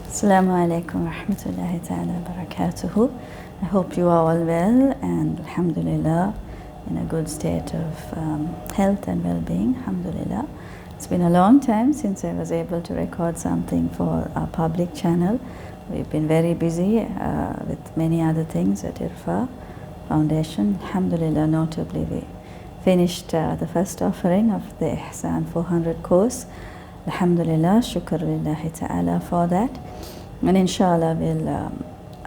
Assalamu alaikum wa rahmatullahi ta'ala wa barakatuhu. I hope you are all well and alhamdulillah in a good state of health and well-being, alhamdulillah. It's been a long time since I was able to record something for our public channel. We've been very busy with many other things at Irfa'a Foundation. Alhamdulillah, notably we finished the first offering of the Ihsan 400 course. Alhamdulillah, shukr lillahi ta'ala for that. And inshallah we'll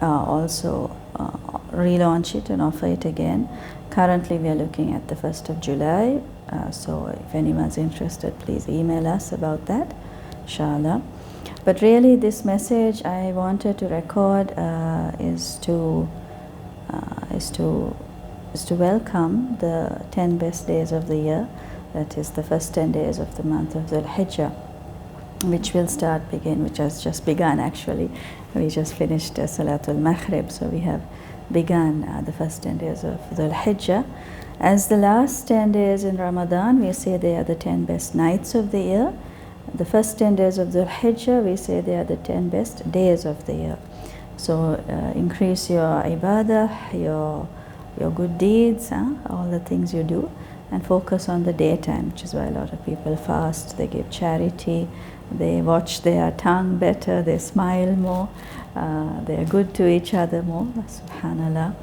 also relaunch it and offer it again. Currently we are looking at the 1st of July. So if anyone's interested, please email us about that, inshallah. But really this message I wanted to record is to welcome the 10 best days of the year. That is the first 10 days of the month of Dhul Hijjah, which has just begun actually. We just finished Salatul Maghrib, so we have begun the first 10 days of Dhul Hijjah. As the last 10 days in Ramadan, we say they are the 10 best nights of the year. The first 10 days of Dhul Hijjah, we say they are the 10 best days of the year. So increase your ibadah, your good deeds, all the things you do, and focus on the daytime, which is why a lot of people fast, they give charity, they watch their tongue better, they smile more, they are good to each other more, subhanallah.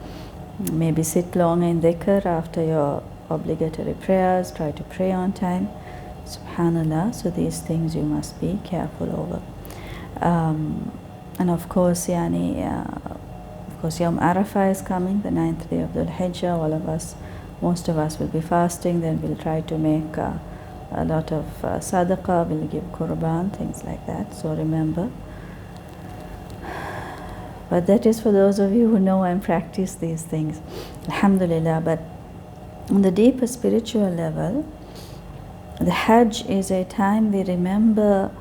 Maybe sit long in dhikr after your obligatory prayers, try to pray on time, subhanallah. So these things you must be careful over. And of course, Yawm Arafah is coming, the 9th day of Dhul Hijjah. Most of us will be fasting, then we'll try to make a lot of sadaqah, we'll give qurban, things like that, so remember. But that is for those of you who know and practice these things, alhamdulillah. But on the deeper spiritual level, the Hajj is a time we remember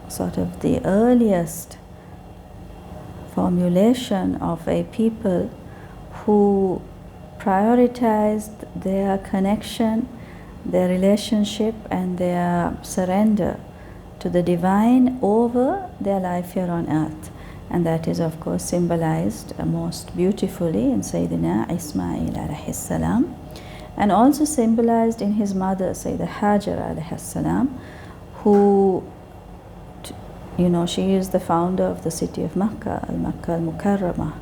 sort of the earliest formulation of a people who prioritized their connection, their relationship and their surrender to the divine over their life here on earth. And that is of course symbolized most beautifully in Sayyidina Ismail alayhi salam, and also symbolized in his mother Sayyidah Hajar alayhi salam, who she is the founder of the city of Makkah, al-Makkah al-Mukarramah.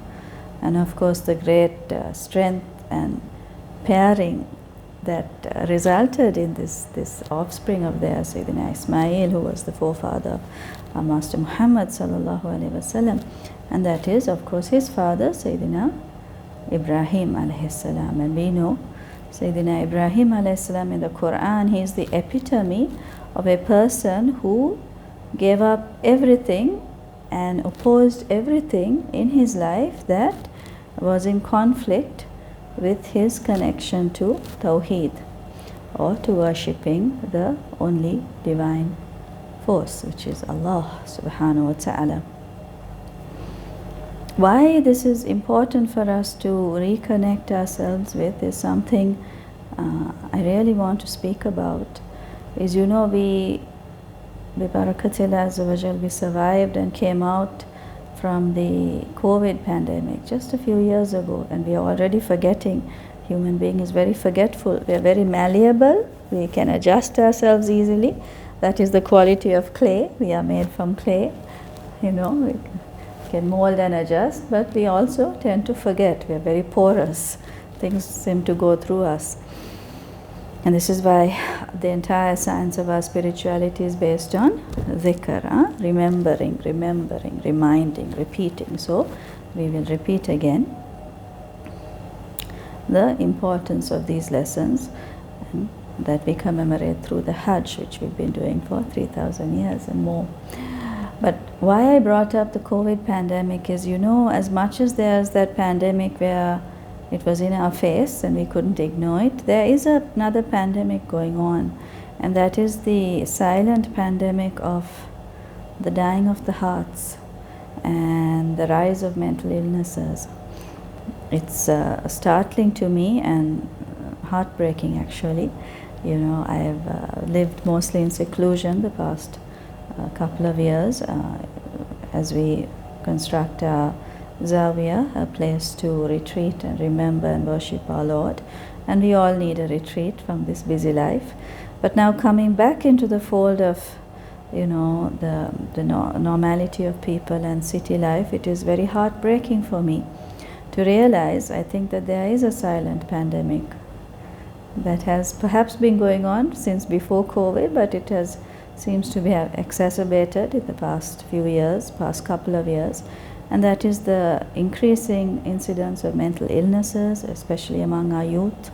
And of course the great strength and pairing that resulted in this offspring of theirs, Sayyidina Ismail, who was the forefather of our Master Muhammad sallallahu alaihi wasallam, and that is of course his father Sayyidina Ibrahim alayhi salam. And we know Sayyidina Ibrahim alayhi salam in the Quran, he is the epitome of a person who gave up everything and opposed everything in his life that was in conflict with his connection to Tawheed, or to worshipping the only divine force, which is Allah subhanahu wa ta'ala. Why this is important for us to reconnect ourselves with is something I really want to speak about. Is we Barakatillah Azza wa Jal, we survived and came out from the COVID pandemic just a few years ago, and we are already forgetting. Human being is very forgetful. We are very malleable. We can adjust ourselves easily. That is the quality of clay. We are made from clay. We can mold and adjust, but we also tend to forget. We are very porous. Things seem to go through us. And this is why the entire science of our spirituality is based on dhikr, remembering, reminding, repeating. So we will repeat again the importance of these lessons that we commemorate through the Hajj, which we've been doing for 3,000 years and more. But why I brought up the COVID pandemic is, as much as there's that pandemic where it was in our face and we couldn't ignore it, there is another pandemic going on, and that is the silent pandemic of the dying of the hearts and the rise of mental illnesses. It's startling to me and heartbreaking actually. I have lived mostly in seclusion the past a couple of years as we construct our Zawiya, a place to retreat and remember and worship our Lord. And we all need a retreat from this busy life. But now coming back into the fold of, you know, the normality of people and city life, it is very heartbreaking for me to realize, I think, that there is a silent pandemic that has perhaps been going on since before COVID, but it seems to be exacerbated in the past few years, past couple of years, and that is the increasing incidence of mental illnesses, especially among our youth,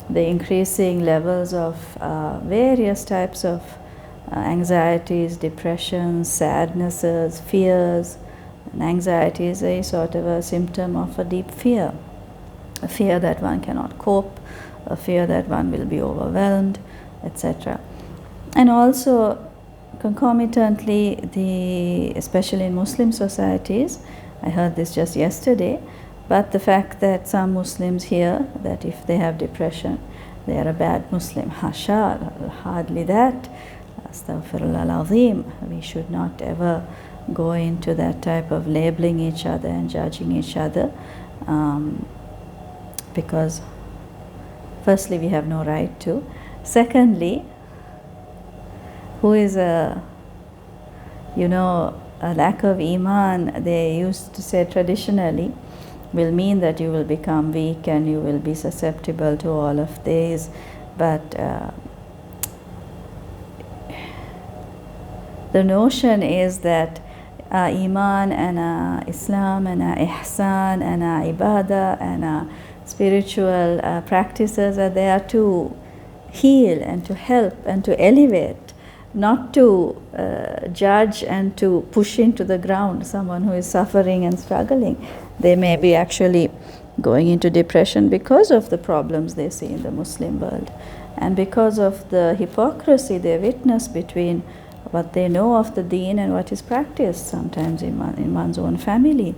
the increasing levels of various types of anxieties, depressions, sadnesses, fears. And anxiety is a sort of a symptom of a deep fear, a fear that one cannot cope, a fear that one will be overwhelmed, etc. And also concomitantly, especially in Muslim societies, I heard this just yesterday, but the fact that some Muslims hear that if they have depression, they are a bad Muslim. Hasha, hardly that. Astaghfirullah al-Azim. We should not ever go into that type of labeling each other and judging each other, because firstly, we have no right to. Secondly, who is a lack of iman, they used to say traditionally, will mean that you will become weak and you will be susceptible to all of these. But the notion is that iman and Islam and Ihsan and ibadah and spiritual practices are there to heal and to help and to elevate, not to judge and to push into the ground someone who is suffering and struggling. They may be actually going into depression because of the problems they see in the Muslim world and because of the hypocrisy they witness between what they know of the deen and what is practiced sometimes in one's own family.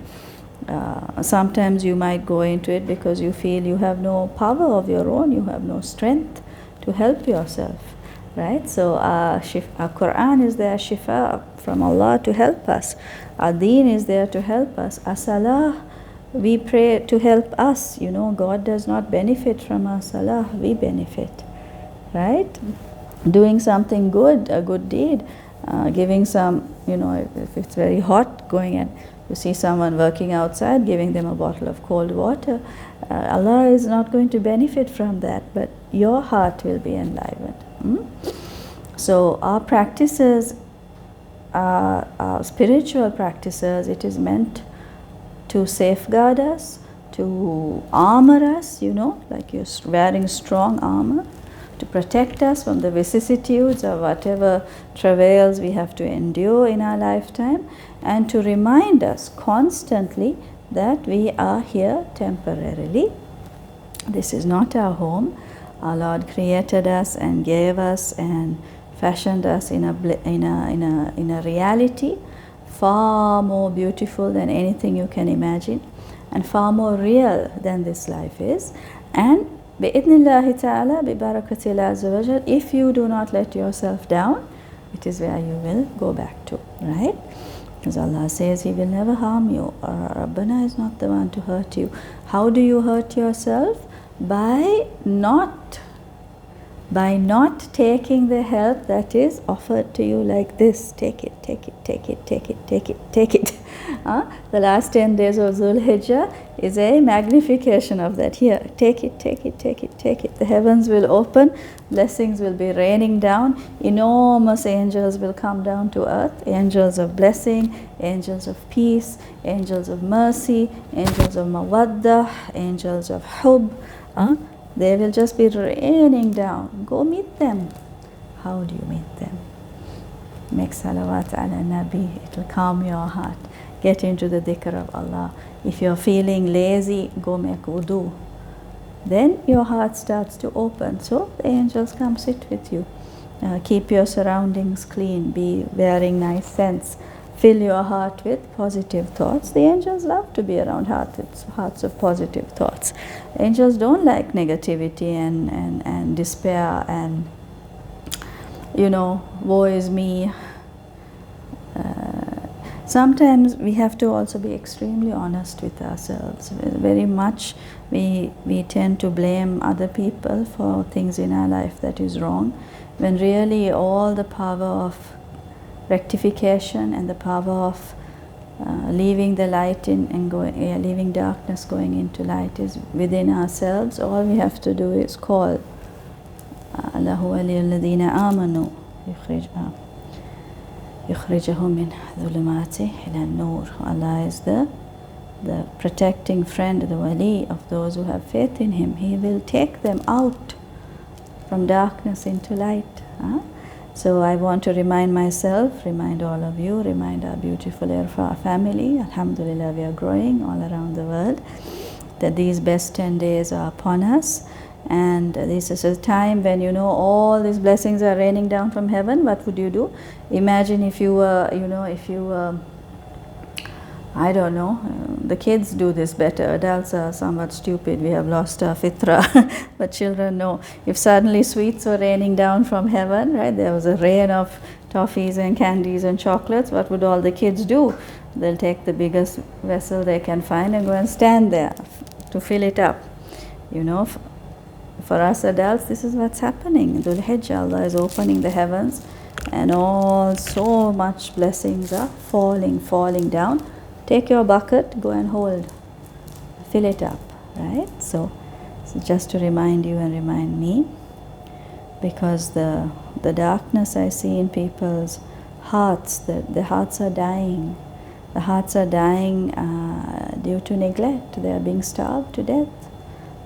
Sometimes you might go into it because you feel you have no power of your own, you have no strength to help yourself, right? So our Quran is there, shifa from Allah to help us. Our deen is there to help us. As-salah, we pray to help us. God does not benefit from our salah, we benefit, right? Doing something good, a good deed, giving some, if it's very hot, going and you see someone working outside, giving them a bottle of cold water, Allah is not going to benefit from that, but your heart will be enlivened. So our practices, our spiritual practices, it is meant to safeguard us, to armor us, like you're wearing strong armor, to protect us from the vicissitudes of whatever travails we have to endure in our lifetime, and to remind us constantly that we are here temporarily. This is not our home. Our Lord created us and gave us and fashioned us in a reality far more beautiful than anything you can imagine, and far more real than this life is. And bi'idhnillahi ta'ala, bi barakatillah azza wa jal, if you do not let yourself down, it is where you will go back to, right? Because Allah says He will never harm you. Rabbana is not the one to hurt you. How do you hurt yourself? By not taking the help that is offered to you like this. Take it, take it, take it, take it, take it, take it. The last 10 days of Dhul Hijjah is a magnification of that. Here, take it, take it, take it, take it. The heavens will open, blessings will be raining down, enormous angels will come down to earth, angels of blessing, angels of peace, angels of mercy, angels of mawaddah, angels of hub. They will just be raining down. Go meet them. How do you meet them? Make salawat ala nabi. It will calm your heart. Get into the dhikr of Allah. If you're feeling lazy, go make wudu. Then your heart starts to open. So the angels come sit with you. Keep your surroundings clean. Be wearing nice scents. Fill your heart with positive thoughts. The angels love to be around hearts of positive thoughts. Angels don't like negativity and despair and, woe is me, sometimes we have to also be extremely honest with ourselves. Very much we tend to blame other people for things in our life that is wrong, when really all the power of rectification and the power of leaving the light in and leaving darkness going into light is within ourselves. All we have to do is call Allahu waliyul ladina amanu yukhrijahum min dhulumati ila nur. Allah is the protecting friend, the wali of those who have faith in Him. He will take them out from darkness into light. So I want to remind myself, remind all of you, remind our beautiful Irfa'a family, alhamdulillah we are growing all around the world, that these best 10 days are upon us. And this is a time when all these blessings are raining down from heaven. What would you do? Imagine if you were, I don't know, the kids do this better. Adults are somewhat stupid. We have lost our fitra. But children know. If suddenly sweets were raining down from heaven, right? There was a rain of toffees and candies and chocolates. What would all the kids do? They'll take the biggest vessel they can find and go and stand there to fill it up. For us adults, this is what's happening. In Dhul Hijjah, Allah is opening the heavens, and so much blessings are falling down. Take your bucket, go and hold, fill it up, right? So just to remind you and remind me, because the darkness I see in people's hearts, the hearts are dying. The hearts are dying due to neglect. They are being starved to death.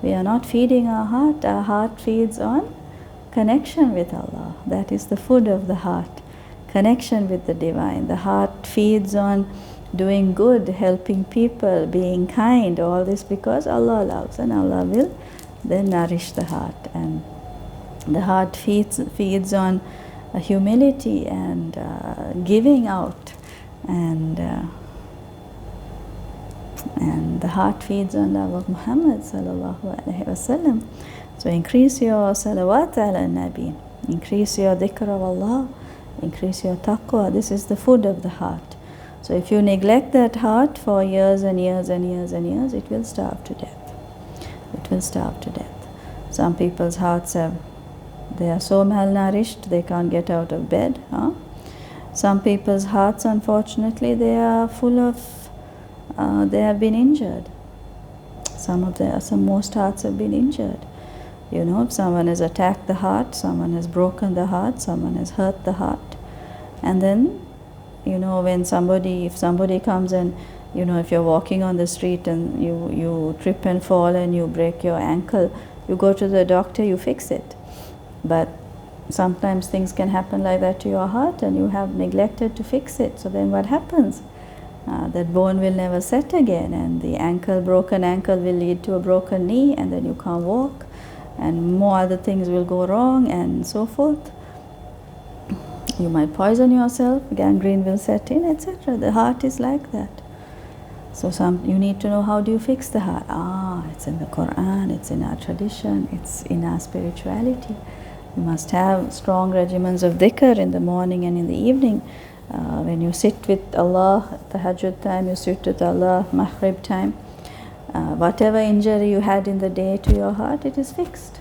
We are not feeding our heart. Our heart feeds on connection with Allah. That is the food of the heart, connection with the divine. The heart feeds on doing good, helping people, being kind, all this because Allah allows, and Allah will then nourish the heart. And the heart feeds on humility and giving out, and the heart feeds on love of Muhammad sallallahu alaihi wasallam. So increase your salawat ala nabi, increase your dhikr of Allah, increase your taqwa. This is the food of the heart. So if you neglect that heart for years and years and years and years, it will starve to death. It will starve to death. Some people's hearts they are so malnourished they can't get out of bed. Some people's hearts, unfortunately, they are full of, they have been injured. Most hearts have been injured. If someone has attacked the heart, someone has broken the heart, someone has hurt the heart, and then if somebody comes and, if you're walking on the street and you trip and fall and you break your ankle, you go to the doctor, you fix it. But sometimes things can happen like that to your heart and you have neglected to fix it. So then what happens? That bone will never set again, and the broken ankle will lead to a broken knee, and then you can't walk, and more other things will go wrong, and so forth. You might poison yourself, gangrene will set in, etc. The heart is like that. So you need to know, how do you fix the heart? It's in the Quran, it's in our tradition, it's in our spirituality. You must have strong regimens of dhikr in the morning and in the evening. When you sit with Allah, tahajjud time, you sit with Allah, maghrib time. Whatever injury you had in the day to your heart, it is fixed.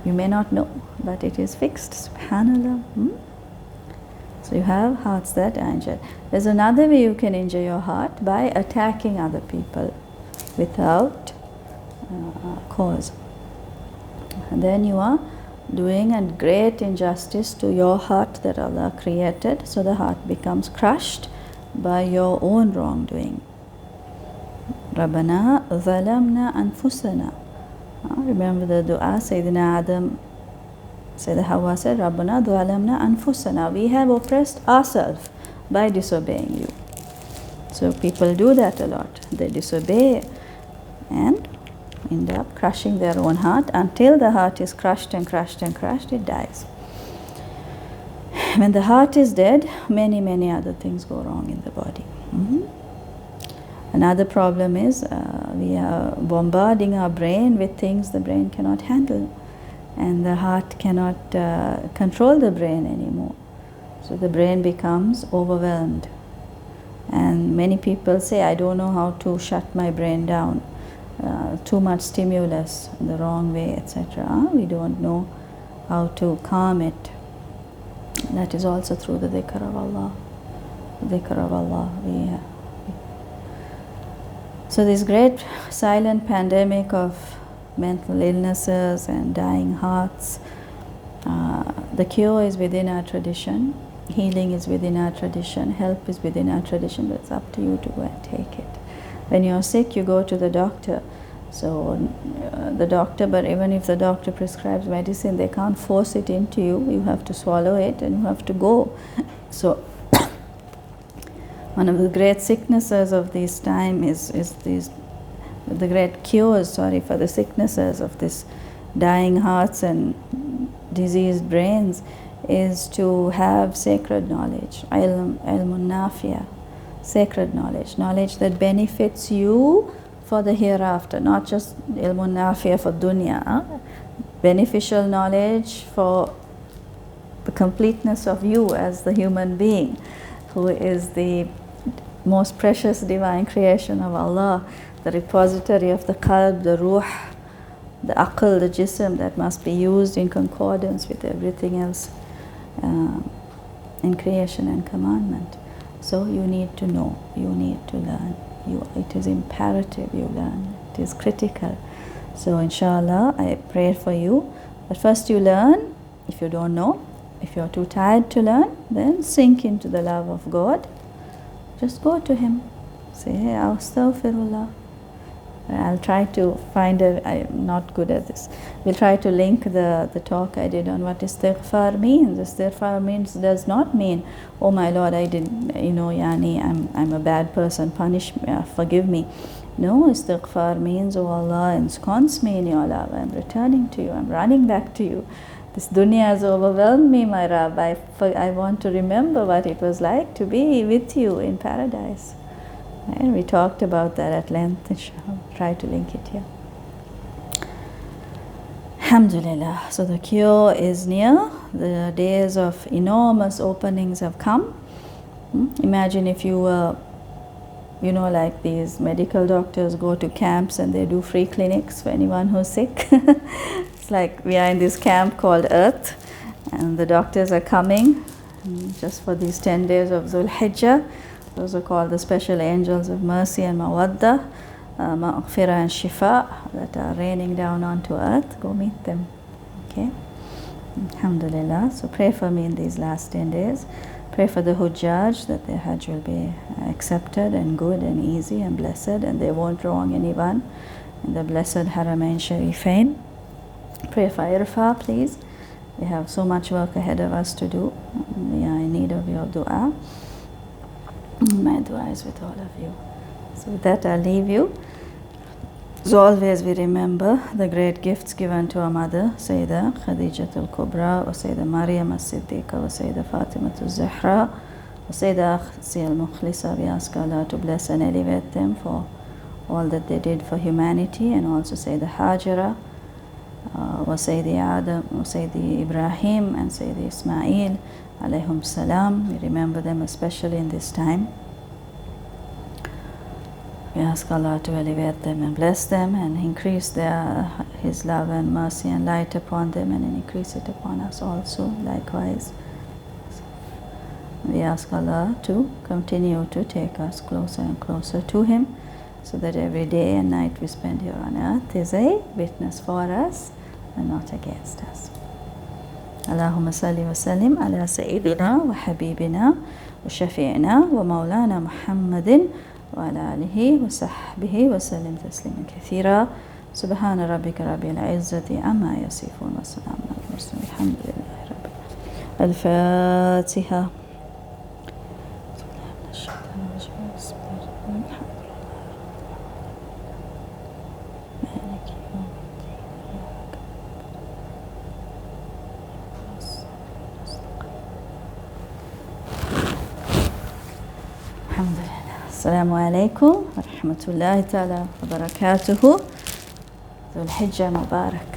You may not know, but it is fixed. Subhanallah. So you have hearts that are injured. There's another way you can injure your heart, by attacking other people without cause. And then you are doing a great injustice to your heart that Allah created, so the heart becomes crushed by your own wrongdoing. Rabbana zalamna anfusana. Remember the dua, Sayyidina Adam, Sayyidah Hawa said, Rabbana zalamna anfusana. We have oppressed ourselves by disobeying you. So people do that a lot. They disobey and end up crushing their own heart. Until the heart is crushed and crushed and crushed, it dies. When the heart is dead, many, many other things go wrong in the body. Another problem is we are bombarding our brain with things the brain cannot handle, and the heart cannot control the brain anymore. So the brain becomes overwhelmed. And many people say, I don't know how to shut my brain down. Too much stimulus in the wrong way, etc. We don't know how to calm it. That is also through the dhikr of Allah. Dhikr of Allah. So this great silent pandemic of mental illnesses and dying hearts, the cure is within our tradition, healing is within our tradition, help is within our tradition, but it's up to you to go and take it. When you're sick, you go to the doctor. So the doctor, but even if the doctor prescribes medicine, they can't force it into you. You have to swallow it and you have to go. So one of the great sicknesses of this time is the great cures, for the sicknesses of this dying hearts and diseased brains, is to have sacred knowledge, ilmun nafiya, sacred knowledge, knowledge that benefits you for the hereafter, not just ilmun nafiya for dunya, beneficial knowledge for the completeness of you as the human being, who is the most precious divine creation of Allah, the repository of the qalb, the ruh, the aql, the jism that must be used in concordance with everything else in creation and commandment. So you need to know, you need to learn. It is imperative you learn, it is critical. So inshallah, I pray for you. But first you learn. If you don't know, if you're too tired to learn, then sink into the love of God. Just go to Him. Say, hey, astaghfirullah. I'll try to find I'm not good at this. We'll try to link the talk I did on what istighfar means. Istighfar does not mean, oh my Lord, I didn't, yani, I'm a bad person, punish me, forgive me. No, istighfar means, oh Allah, ensconce me in your love. I'm returning to you, I'm running back to you. This dunya has overwhelmed me, my Rabb. I want to remember what it was like to be with you in paradise. And we talked about that at length, inshallah. Try to link it here. Alhamdulillah. So the cure is near. The days of enormous openings have come. Imagine if you were, like these medical doctors go to camps and they do free clinics for anyone who's sick. It's like we are in this camp called Earth, and the doctors are coming just for these 10 days of Dhul Hijjah. Those are called the special angels of mercy and mawadda, maghfirah and shifa, that are raining down onto earth. Go meet them. Okay? Alhamdulillah. So pray for me in these last 10 days. Pray for the Hujjaj that their Hajj will be accepted and good and easy and blessed, and they won't wrong anyone in the blessed Haramain Sharifain. Pray for Irfa'a, please. We have so much work ahead of us to do. We are in need of your dua. My dua is with all of you. So with that, I'll leave you. As always, we remember the great gifts given to our mother, Sayyidah Khadijat al-Kubra, wa Sayyidah Maryam al-Siddiqa, wa Sayyidah Fatima al-Zahra, wa Sayyidah Akhsi al-Mukhlisa. We ask Allah to bless and elevate them for all that they did for humanity, and also Sayyidah Hajara, wa Sayyidi Adam, wa Sayyidi Ibrahim, and Sayyidi Ismail, alayhum salam. We remember them especially in this time. We ask Allah to elevate them and bless them and increase His love and mercy and light upon them, and increase it upon us also likewise. We ask Allah to continue to take us closer and closer to Him, so that every day and night we spend here on earth is a witness for us and not against us. Allahumma salli wa sallim ala Sayyidina wa Habibina wa Shafi'ina wa Maulana Muhammadin wa ala alihi wa sahbihi wa sallim tasliman kathira. Subhana rabbika rabbil izzati amma yasifun wa salamun ala al-mursalin. Alhamdulillahi rabbil alamin. Al-Fatiha. Assalamu alaikum wa rahmatullahi ta'ala wa barakatuhu. Dhul Hijjah Mubarakah.